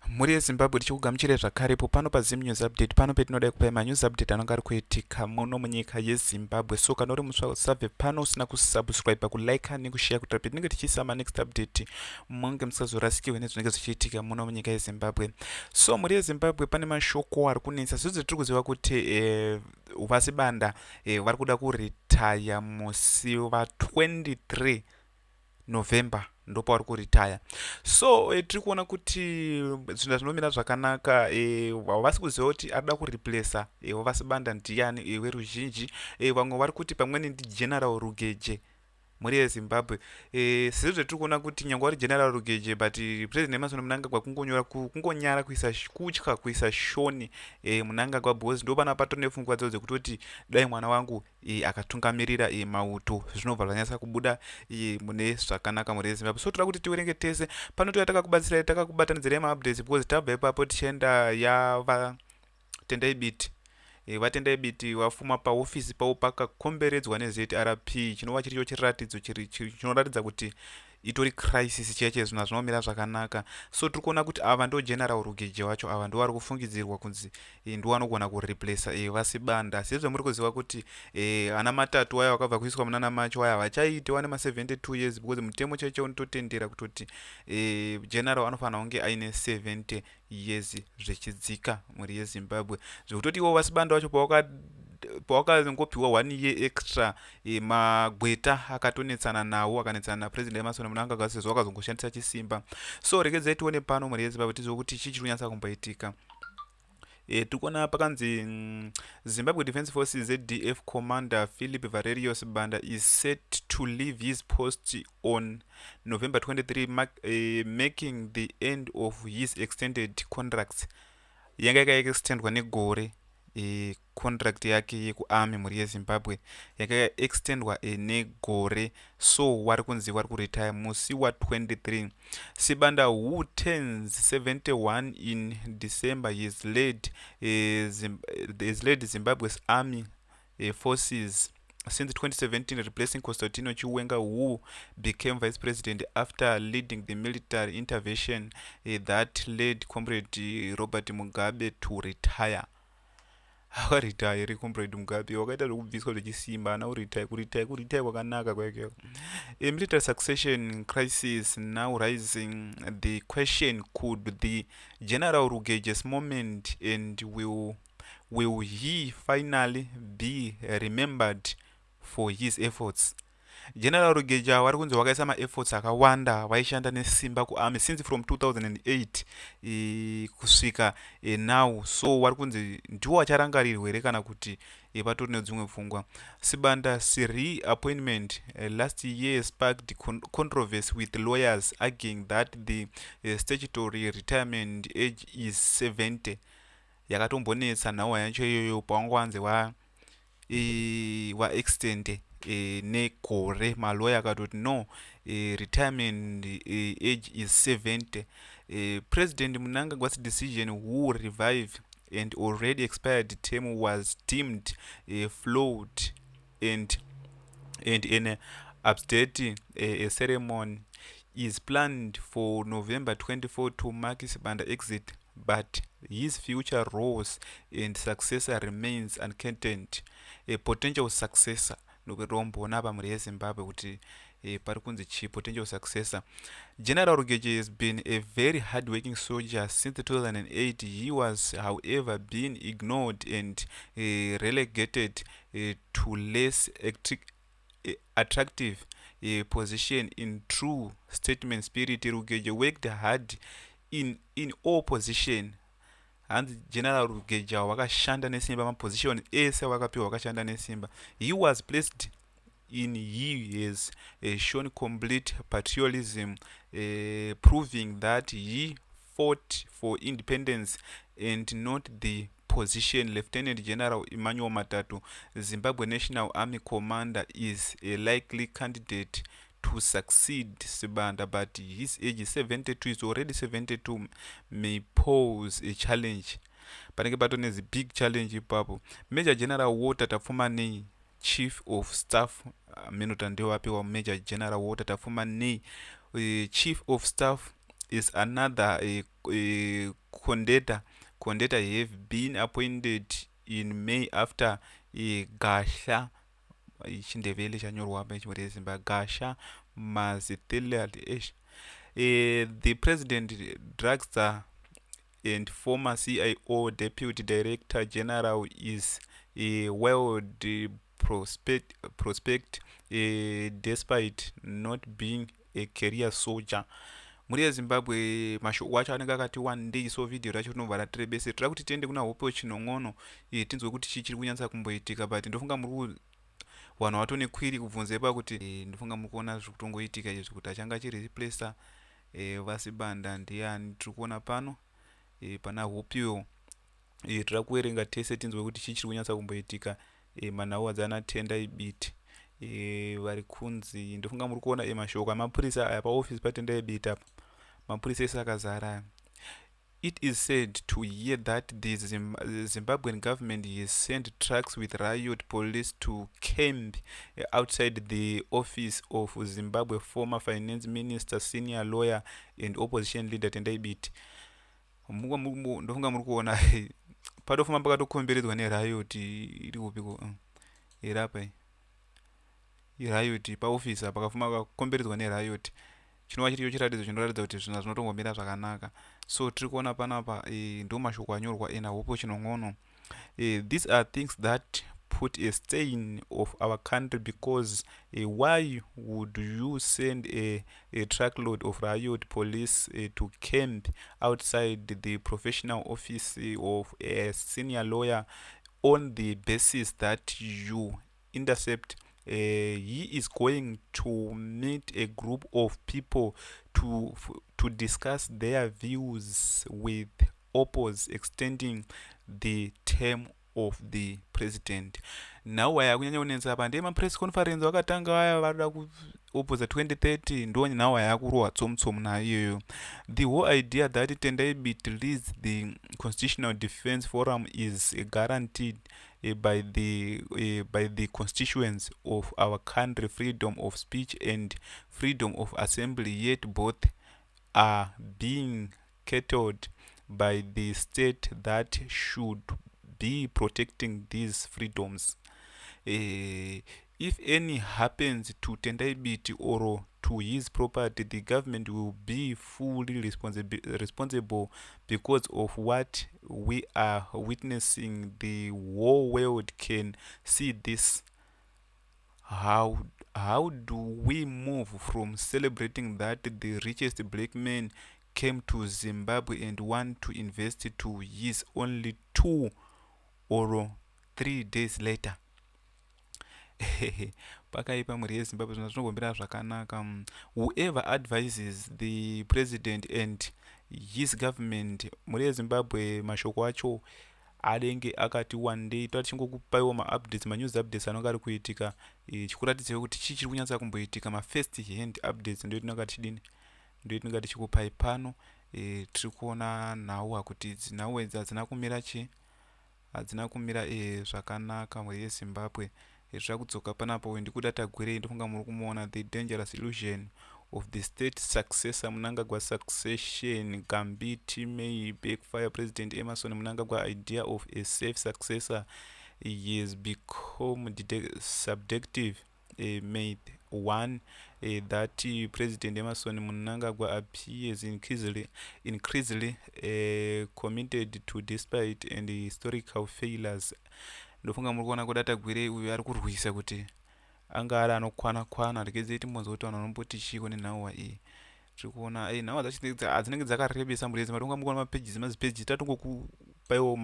Muri Zimbabwe tichikugamuchire zvakarepo pano paZim News Update pano petinoda kupai manews update anenge ari kuitika muno munyika yeZimbabwe. So kana uri muswa usabve pano usina kusubscribe, kulike nekushare kuti petinenge tichiisa manext update munge musazorasikiwe nezvinenge zvichiitika muno munyika yeZimbabwe. So muri yeZimbabwe pane mashoko ari kunetsa. Zvizvi tiri kuziva kuti Sibanda vari kuda kuretire musi wa23 November ndo pavari kuretire. So tiri kuona kuti zvinhu zvinomira zvakanaka. Havasi kuziva kuti arida kureplacer Sibanda ndiani weruzhinji. Vamwe vari kuti pamweni ndiGeneral Rugeje muri yeZimbabwe. Sezvo tiri kuona kuti nyange wari General Rugeje but President Sean Mnangagwa kungonyara kuisa kutya kuisa Sean Mnangagwa because ndo pana pato nepfungwa dzekutoti dai mwana wangu akatungamirira mauto zvinobva zvanyasa kubuda mune zvakanaka muri yeZimbabwe. So toda kuti tiwerenge tese pano toya takakubatsirai takakubatanidzirai maupdates because tabva ipapo tichienda yava tendai biti vatendai biti wafuma paofisi pavo pakakomberedzwa neZRP chinova chiricho chiratidzo chinoratidza kuti itori crisis cheche zvinhu zvinomira zvakanaka. So tiri kuona kuti ava ndo General Rugeje wacho, ava ndo vari kufungidzirwa kunzi ndo vanogona kureplacer Sibanda. Sezvo muri kuziva kuti ana matatu aya vakabva kuiswa munana macho aya vachaite wane ma72 years because mutemo cheche unototendera kutoti general anofanira kunge aine 70 years zvichidzika muri yeZimbabwe. Zvekutoti ivo Sibanda wacho pawakangopiwa 1 year extra magweta akatonetsana nawo akanetsana naPresident Emmerson Mnangagwa sezvo akazongoshandisa chisimba. So regedzai tione pano muri yeZimbabwe tizive kuti chii chiri kunyatsa kumboitika. Tikuona pakanzi Zimbabwe Defense Forces ZDF Commander Philip Valerio Sibanda is set to leave his post on November 23, making the end of his extended contracts. Yanga yakaextendwa negore contract yake yekuarmy muri yeZimbabwe yakaextendwa negore. So vari kunzi vari kuretire musi wa23. Sibanda, who turns 71 in December, has led Zimbabwe's army forces since 2017, replacing Constantino Chiwenga, who became vice president after leading the military intervention that led Comrade Robert Mugabe to retire. Akaretire Comrade Mugabe wakaita zvokubviswa zvechisimba ana kuretire kwakanaka kwake. A military succession crisis now rising. The question, could the General Rugeje's moment and will he finally be remembered for his efforts? General Rugeje vari kunzi wakaisa maefforts akawanda, vaishanda nesimba kuarmy since from 2008 kusvika now. So vari kunzi ndiwo vacharangarirwe here kana kuti patori nedzimwe pfungwa. Sibanda's re-appointment last year sparked controversy with lawyers arguing that the statutory retirement age is 70. Yakatombonetsa nhau yacho iyoyo pawangwanzi waextende negore. Malawyer akatoti no, retirement age is 70. President Mnangagwa's decision, who revived and already expired term, was deemed flawed, and an update ceremony is planned for November 24 to mark Sibanda exit, but his future roles and successor remains uncertain. A potential successor ndokutombona apa muri yeZimbabwe kuti pari kunzi chi potential successor. General Rugeje has been a very hard-working soldier since 2008. He was, however, being ignored and relegated to less attractive position. In true statement spirit, Rugeje worked hard in all position. And General Rugeje wakashanda nesimba maposition ese wakapiwa wakashanda nesimba. He was placed in years shown complete patriotism, proving that he fought for independence and not the position. Lieutenant General Emmanuel Matatu, Zimbabwe National Army Commander, is a likely candidate to succeed Sibanda, but his age is 72. Is already 72, may pose a challenge. Panenge pato nezi big challenge ipapo. Major General Walter Tafumani, Chief of Staff, minota ndio wapiwa Major General Walter Tafumani, Chief of Staff is another contender have been appointed in May after Gasha chindevele chanyorwa apa chimurezimba Gasha Mazitelali the president dragster and former CIO deputy director general is a world prospect despite not being a career soldier. Muri yezimbabwe mashoko wacho anenge akati wandei, so vhidhiyo racho tinobva ratirebese tira kuti tiende kuna hope wechinon'ono tinzwe kuti chii chiri kunyatsa kumboitika, but ndofunga muri vanhu vatonekwiri kubvunza pakuti ndofunga muri kuona zviri kutongoitika izvi kuti achanga chiri Replacer vaSibanda ndiani tiri kuona pano pana hopiwo tira kuverenga tese tinzwe kuti chii chiri kunyatsa kumboitika manhau adzana tenda ibiti vari kunzi ndofunga muri kuona mashoko amapurisa aya paofisi patenda ibiti apa mapurisa ese akazara. It is said to hear that the Zimbabwean government has sent trucks with riot police to camp outside the office of Zimbabwe former finance minister, senior lawyer and opposition leader Tendai Biti. Ndofunga muri kuona patofamba pakatokomberedzwa neriot iri kupiko irapa iriot paofisi apa pakafamba pakakomberedzwa neriot chinova chiriyo chiratidzo chinoratidza kuti zvinhu zvinotongomira zvakanaka. So tiri kuona panapa ndo mashoko anyorwa ena hopo chinon'ono. These are things that put a stain of our country because why would you send a truckload of riot police to camp outside the professional office of a senior lawyer on the basis that you intercept he is going to meet a group of people to discuss their views with oppose extending the term of the president. Now aya kunyanya kunetsa apa ndema press conference vakatanga aya varida kuopposa 2030 ndo now aya kurwa tsomtsomu nayo. The whole idea that Tendai Biti leads the constitutional defense forum is guaranteed by the constituents of our country, freedom of speech and freedom of assembly, yet both are being curtailed by the state that should be protecting these freedoms. If any happens to Tendai Biti or to his property, the government will be fully responsible because of what we are witnessing. The whole world can see this. How do we move from celebrating that the richest black man came to Zimbabwe and want to invest to his only 2 or 3 days later? Pakaipa muri yeZimbabwe zvona zvinogombera zvakanaka. Whoever advises the president and his government muri yeZimbabwe mashoko acho adenge akati one day tatichingokupawo maupdates manews updates anonga ari kuitika chikuratidzira kuti chii chiri kunyatsa kumboitika mafirst hand updates ndio tinonga tichidini ndio tinonga tichikupai pano. Tiri kuona nhau kuti nhau idzi hadzina kumira zvakanaka muri yeZimbabwe. Zvakudzoka panapo ndikuda tagwirei ndofunga muri kumuona the dangerous illusion of the state successor Mnangagwa succession gambit may backfire. President Emerson Mnangagwa idea of a safe successor has become subjective. May 1 that President Emerson Mnangagwa appears increasingly committed to despite and historical failures. Ndofunga muri kuona kuda tagwirei uyu ari kurwisa kuti anga ari anokwana rekezei timbonzwa kuti vanhu vanomboti chiko nenhauwa iyi. Tiri kuona nhauwa dzacho hadzinenge dzakarebesa muri yeZimbabwe. Tonga mukuona mapages tatongokupaiwo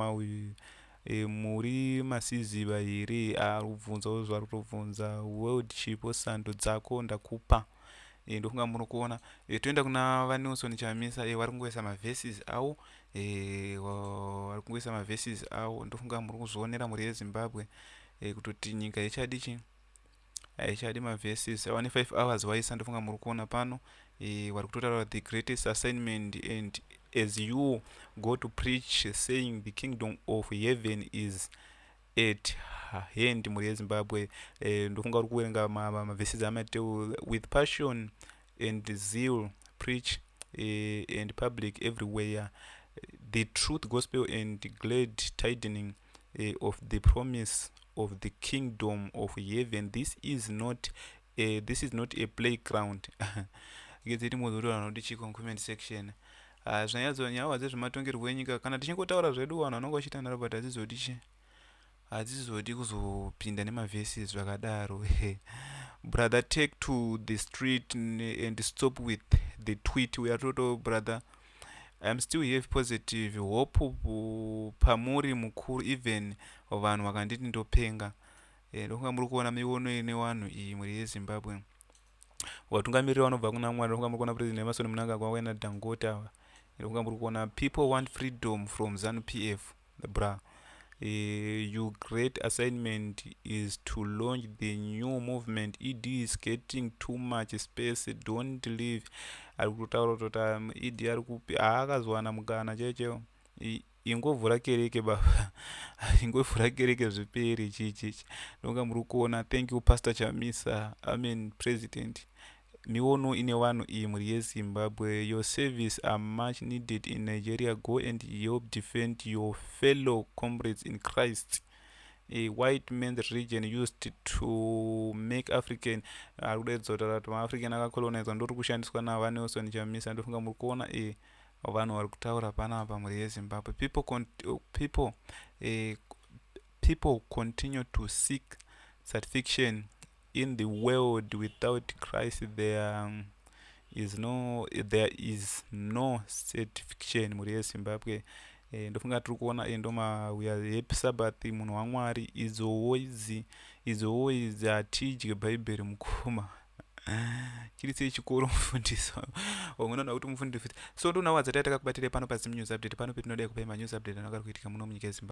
muri masiziva here ari kubvunzawo zvari kutobvunza world chip sando dzako ndakupa. Ndofunga muri kuona toenda kuna vaNelson Chamisa vari kungoisa maverses avo ndofunga muri kuzvionera muri yeZimbabwe kutoti nyika haichadi maverses wane 5 hours waisa. Ndofunga muri kuona pano vari kutotaura the greatest assignment and as you go to preach saying the kingdom of heaven is at hand muri yeZimbabwe. Ndofunga uri kuverenga maverses amateu with passion and zeal preach and public everywhere. The truth gospel and glad tidings of the promise of the kingdom of heaven. This is not a playground. Ngedziti mudhuri vanoti chiko comment section. Zvanyadzo nyawa dzezvematongerwo enyika kana tichingotaura zvedu vanhu vanonga vachitandara but hadzizodi kuzopinda nemavhesi zvakadaro. Brother, take to the street and stop with the tweet. We are told, brother, I'm still here positive hope pamuri mukuru even vanhu vakanditi ndopenga. Ndofunga muri kuona miono ine vanhu iyi muri yeZimbabwe. Vatungamiriri vanobva kuna Mwari. Ndofunga muri kuona President Sean Mnangagwa waina Dangote. Ndofunga muri kuona people want freedom from ZANU-PF. Bra. Your great assignment is to launch the new movement. ED is getting too much space. Don't leave. Arikutaura tota ED arikupi akazwana mukana cheche. Ingovhura kereke baba. Ingovhura kereke zviperi chichi. Ndonga muri kuona. Thank you Pastor Chamisa. Amen President. Miono ine vanhu iyi muri yeZimbabwe. Your service are much needed in Nigeria. Go and help defend your fellow comrades in Christ. A white man's region used to make African African akakolonizwa ndori kushandiswa navanelson Chamisa. Ndofunga muri kuona vanhu vari kutaura panapa muri yeZimbabwe. People continue to seek satisfaction in the world. Without Christ there is no satisfaction muri yeZimbabwe. Ndofunga tiri kuona ndoma we are happy Sabbath. Munhu waMwari is always atidye bhaibheri mukoma. Chiri sei chikoro mufundisi wamuna kuti mufundisi. So ndonawo dzataita kubatira pano paZim News Update. Pano petinoda kupa news update anogara kuitika muno munyika yeZimbabwe.